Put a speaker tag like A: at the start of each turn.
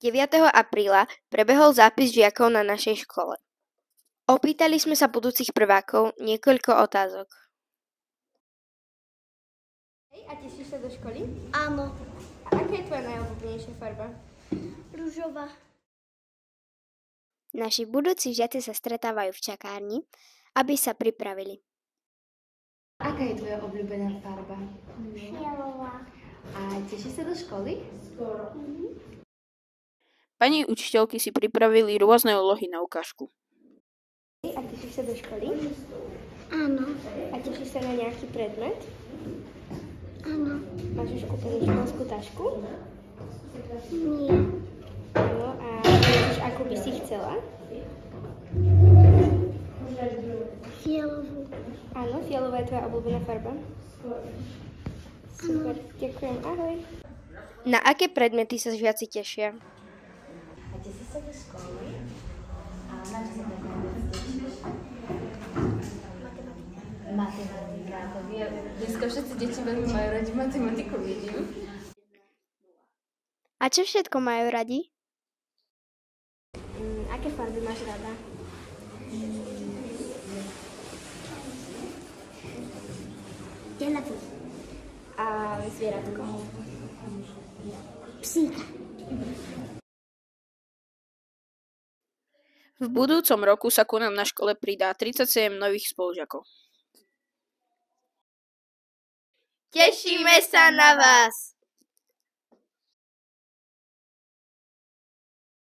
A: 9. apríla prebehol zápis žiakov na našej škole. Opýtali sme sa budúcich prvákov niekoľko otázok. Hej, a tešíš sa do školy?
B: Áno.
A: A aká je tvoja najobľúbenejšia farba?
B: Ružová.
A: Naši budúci žiaci sa stretávajú v čakárni, aby sa pripravili.
C: Aká je tvoja obľúbená farba?
B: Fialová.
C: A tešíš sa do školy?
B: Skoro.
D: Pani učiteľky si pripravili rôzne úlohy na ukážku.
A: Hej, a tešíš sa do školy?
B: Áno.
A: A tešíš sa na nejaký predmet?
B: Áno.
A: Máš už kúpenú školskú tašku?
B: Nie.
A: Áno, a vieš, ako by si chcela?
B: Fialovú.
A: Áno, fialová je tvoja obľúbená farba? Super, ďakujem, ahoj. Na aké predmety sa žiaci tešia?
C: A tešíš sa do školy? A na čo sa tak najviac tešíš? Matematika. To vie, dneska všetci deti veľmi majú radi matematiku, vidím.
A: A čo všetko majú radi?
B: Aké farby máš rada? Telepy.
A: A zvieratko?
B: Psíka.
D: V budúcom roku sa ku nám na škole pridá 37 nových spolužiakov.
A: Tešíme sa na vás!